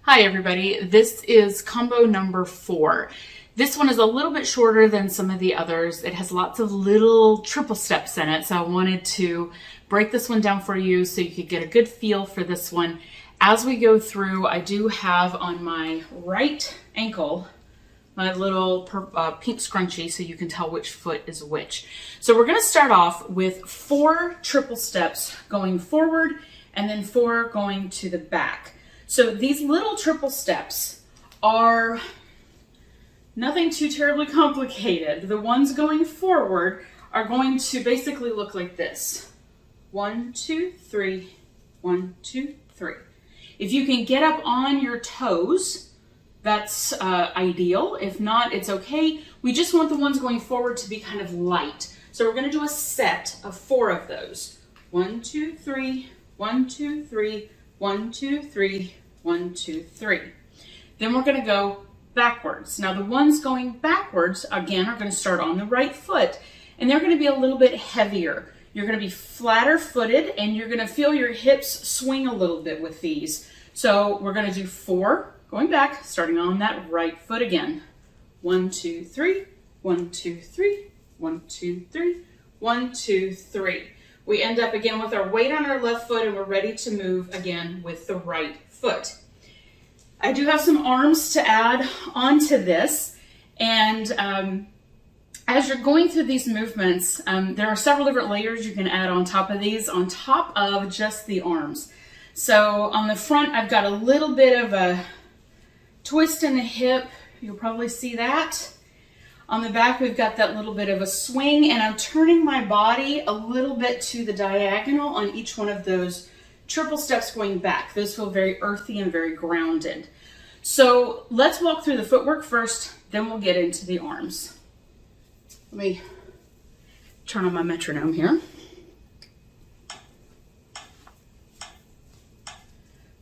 Hi everybody, this is combo number 4. This one is a little bit shorter than some of the others. It has lots of little triple steps in it, so I wanted to break this one down for you so you could get a good feel for this one. As we go through, I do have on my right ankle my little pink scrunchie so you can tell which foot is which. So we're going to start off with 4 triple steps going forward and then 4 going to the back. So these little triple steps are nothing too terribly complicated. The ones going forward are going to basically look like this. 1, 2, 3, 1, 2, 3. If you can get up on your toes, that's ideal. If not, it's okay. We just want the ones going forward to be kind of light. So we're going to do a set of 4 of those. 1, 2, 3, 1, 2, 3, 1, 2, 3, 1, 2, 3. Then we're going to go backwards. Now the ones going backwards, again, are going to start on the right foot, and they're going to be a little bit heavier. You're going to be flatter footed, and you're going to feel your hips swing a little bit with these. So we're going to do 4 going back, starting on that right foot again. 1, 2, 3, 1, 2, 3, 1, 2, 3, 1, 2, 3. We end up again with our weight on our left foot, and we're ready to move again with the right foot. I do have some arms to add onto this, and as you're going through these movements, there are several different layers you can add on top of these, on top of just the arms. So on the front, I've got a little bit of a twist in the hip. You'll probably see that. On the back, we've got that little bit of a swing, and I'm turning my body a little bit to the diagonal on each one of those triple steps going back. Those feel very earthy and very grounded. So let's walk through the footwork first, then we'll get into the arms. Let me turn on my metronome here.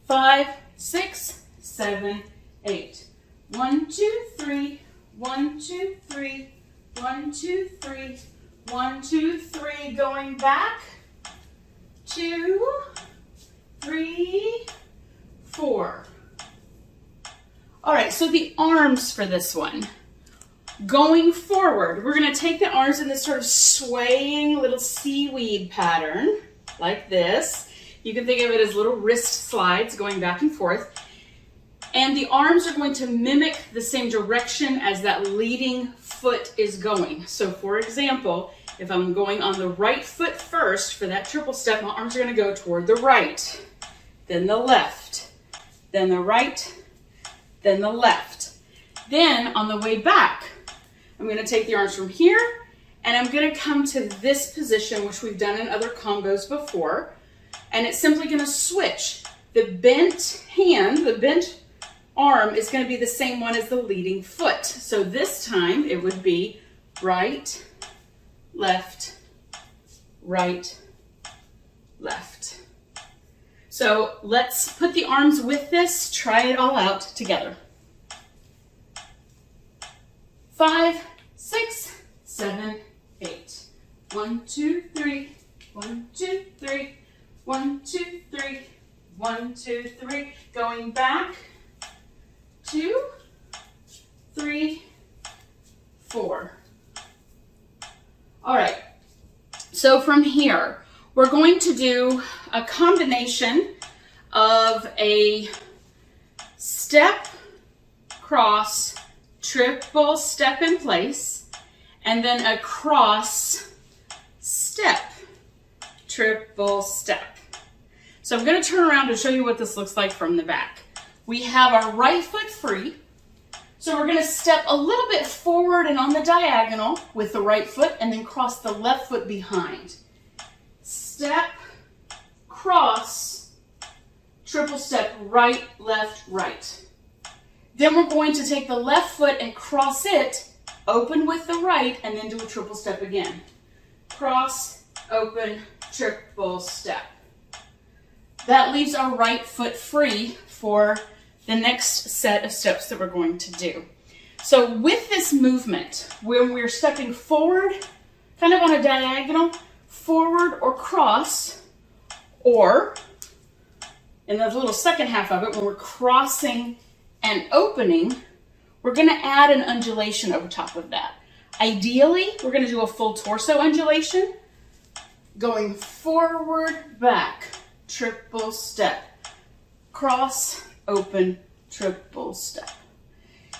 5, 6, 7, 8. 1, 2, 3. 1, 2, 3, 1, 2, 3, 1, 2, 3, going back, 2, 3, 4. All right, so the arms for this one. Going forward, we're going to take the arms in this sort of swaying little seaweed pattern, like this. You can think of it as little wrist slides going back and forth. And the arms are going to mimic the same direction as that leading foot is going. So for example, if I'm going on the right foot first for that triple step, my arms are going to go toward the right, then the left, then the right, then the left. Then on the way back, I'm going to take the arms from here, and I'm going to come to this position, which we've done in other combos before, and it's simply going to switch. The bent hand, the bent arm is going to be the same one as the leading foot. So this time it would be right, left, right, left. So let's put the arms with this, try it all out together. 5, 6, 7, 8. 1, 2, 3, 1, 2, 3, 1, 2, 3, 1, 2, 3. Going back. 2, 3, 4. All right, so from here, we're going to do a combination of a step, cross, triple step in place, and then a cross, step, triple step. So I'm going to turn around to show you what this looks like from the back. We have our right foot free, so we're going to step a little bit forward and on the diagonal with the right foot, and then cross the left foot behind. Step, cross, triple step, right, left, right. Then we're going to take the left foot and cross it, open with the right, and then do a triple step again. Cross, open, triple step. That leaves our right foot free for the next set of steps that we're going to do. So with this movement, when we're stepping forward, kind of on a diagonal, forward or cross, or in the little second half of it, when we're crossing and opening, we're going to add an undulation over top of that. Ideally, we're going to do a full torso undulation, going forward, back, triple step, cross, open, triple step.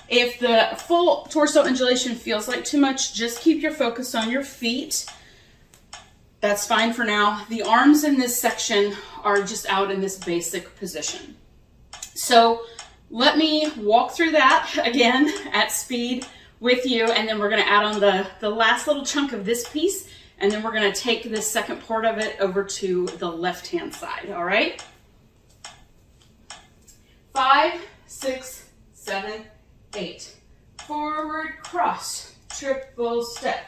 If the full torso undulation feels like too much, just keep your focus on your feet. That's fine for now. The arms in this section are just out in this basic position. So let me walk through that again at speed with you, and then we're going to add on the last little chunk of this piece, and then we're going to take this second part of it over to the left-hand side, all right? 5, 6, 7, 8. Forward, cross, triple step,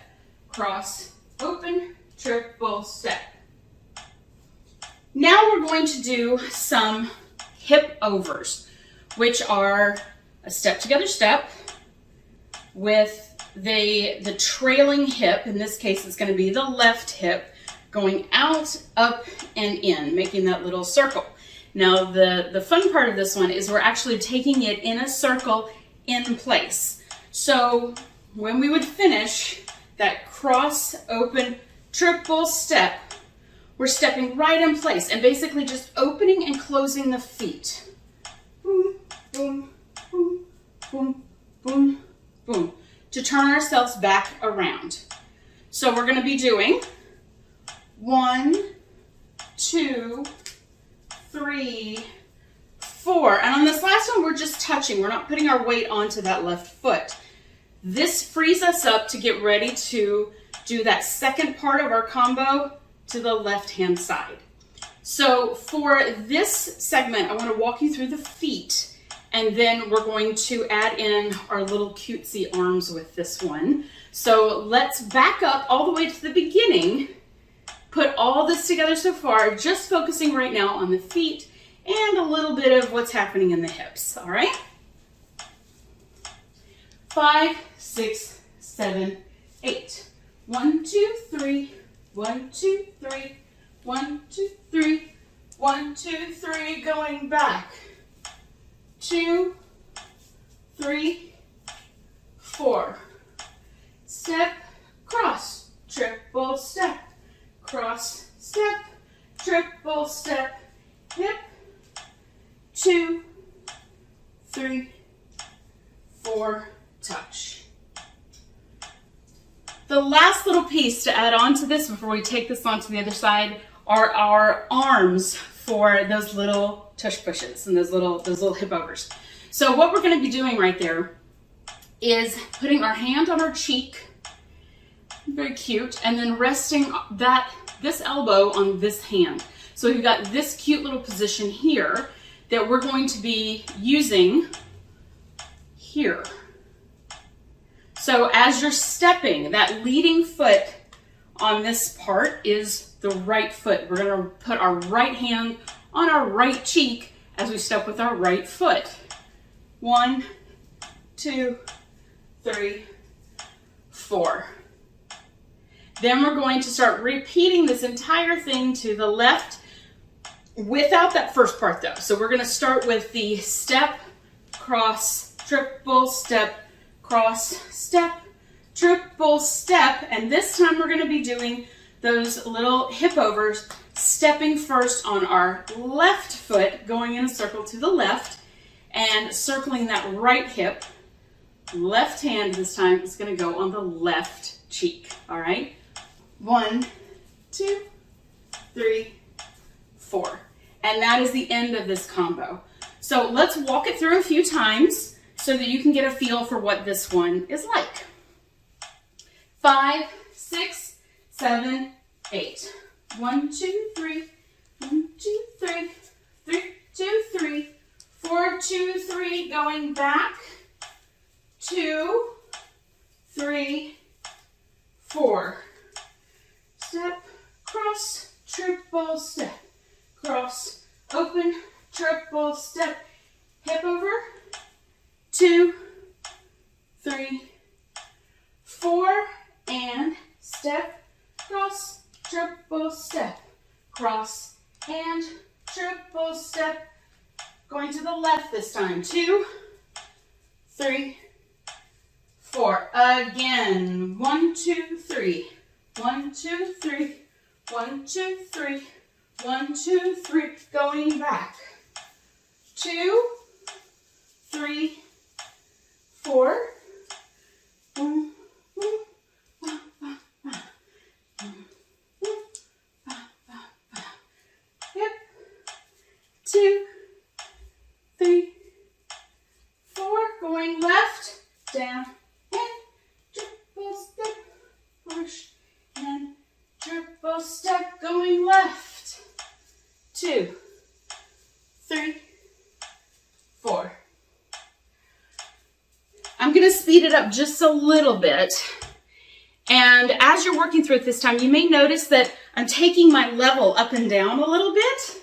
cross, open, triple step. Now we're going to do some hip overs, which are a step together step with the trailing hip. In this case, it's going to be the left hip going out, up, and in, making that little circle. Now, the fun part of this one is we're actually taking it in a circle in place. So when we would finish that cross, open, triple step, we're stepping right in place and basically just opening and closing the feet. Boom, boom, boom, boom, boom, boom, to turn ourselves back around. So we're going to be doing 1, 2, 3, 4. And on this last one, we're just touching. We're not putting our weight onto that left foot. This frees us up to get ready to do that second part of our combo to the left-hand side. So for this segment, I want to walk you through the feet, and then we're going to add in our little cutesy arms with this one. So let's back up all the way to the beginning, put all this together so far, just focusing right now on the feet and a little bit of what's happening in the hips, all right? 5, 6, 7, 8. 1, 2, 3, 1, 2, 3, 1, 2, 3, 1, 2, 3, going back. 2, 3, 4. Step, cross, triple step, cross, step, triple step, hip, 2, 3, 4, touch. The last little piece to add on to this before we take this on to the other side are our arms for those little tush pushes and those little hip overs. So what we're going to be doing right there is putting our hand on our cheek, very cute, and then resting this elbow on this hand. So we've got this cute little position here that we're going to be using here. So as you're stepping, that leading foot on this part is the right foot. We're going to put our right hand on our right cheek as we step with our right foot. 1, 2, 3, 4. Then we're going to start repeating this entire thing to the left without that first part though. So we're going to start with the step, cross, triple step, cross, step, triple step, and this time we're going to be doing those little hip overs, stepping first on our left foot, going in a circle to the left, and circling that right hip. Left hand this time is going to go on the left cheek, all right? 1, 2, 3, 4. And that is the end of this combo. So let's walk it through a few times so that you can get a feel for what this one is like. 5, 6, 7, 8. 1, 2, 3, 1, 2, 3, 3, 2, 3, 4, 2, 3, going back, 2, 3, 4. Step, cross, triple step, cross, open, triple step, hip over, 2, 3, 4, and step, cross, triple step, cross, and triple step, Going to the left this time. 2, 3, 4. Again. 1, 2, 3. 1, 2, 3. 1, 2, 3. 1, 2, 3. Going back. 2, 3, 4. Hip. 2, 3, 4. Going left, down, and triple step, push, and triple step. Going left. 2, 3, 4. I'm going to speed it up just a little bit. And as you're working through it this time, you may notice that I'm taking my level up and down a little bit,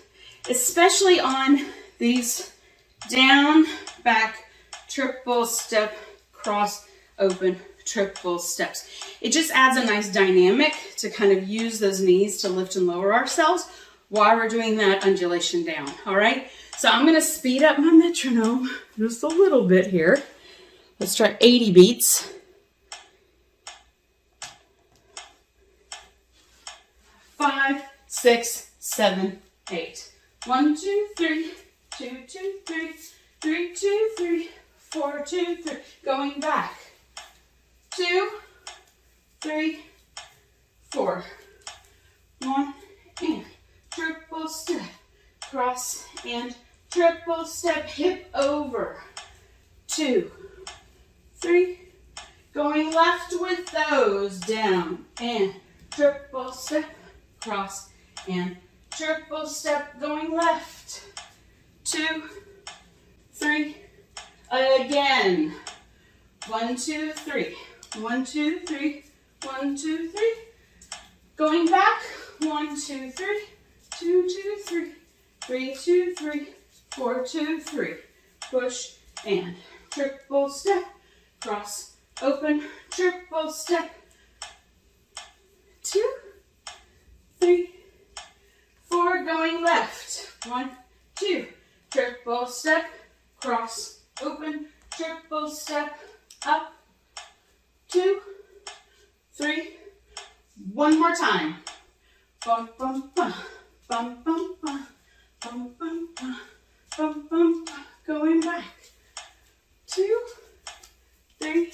especially on these down, back, triple step, cross, open, triple steps. It just adds a nice dynamic to kind of use those knees to lift and lower ourselves while we're doing that undulation down, all right? So I'm going to speed up my metronome just a little bit here. Let's try 80 beats. 5, 6, 7, 8. 1, 2, 3, 2, 2, 3, 3, 2, 3, 4, 2, 3. Going back. 2, 3, 4. 1, and triple step. Cross and triple step. Hip over. 2, 3. Going left with those. Down and triple step. Cross and triple step. Going left. 2, 3. Again. 1, 2, 3. 1, 2, 3. 1, 2, 3. Going back. 1, 2, 3. 2, 2, 3. 3, 2, 3. 4, 2, 3. Push and triple step. Cross, open, triple step. 2, 3, 4. Going left. 1, 2. Triple step. Cross, open, triple step. Up. 2, 3. One more time. Bum, bum, bum. Bum, bum, bum. Bum, bum, bum. Bum, bum, bum. Going back. 2, 3,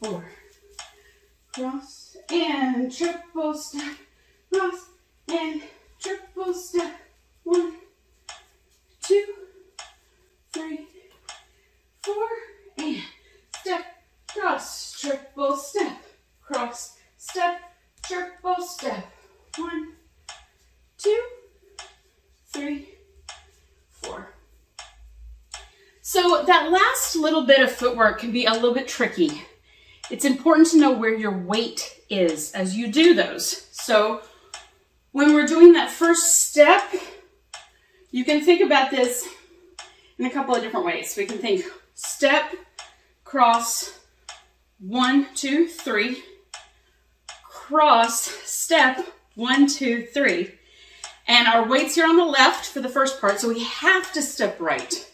4. Cross and triple step. Cross and triple step. 1, 2, 3, 4. And step, cross, triple step. Cross, step, triple step. 1, 2, 3, 4. So that last little bit of footwork can be a little bit tricky. It's important to know where your weight is as you do those. So when we're doing that first step, you can think about this in a couple of different ways. We can think step, cross, 1, 2, 3, cross, step, 1, 2, 3. And our weight's here on the left for the first part, so we have to step right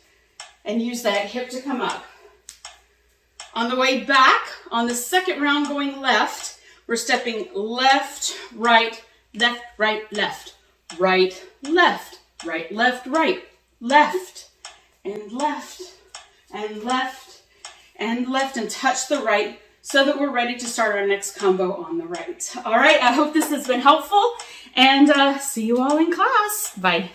and use that hip to come up. On the way back, on the second round going left, we're stepping left, right, left, right, left, right, left, right, left, right, left, and left, and left, and left, and touch the right so that we're ready to start our next combo on the right. All right, I hope this has been helpful, and see you all in class. Bye.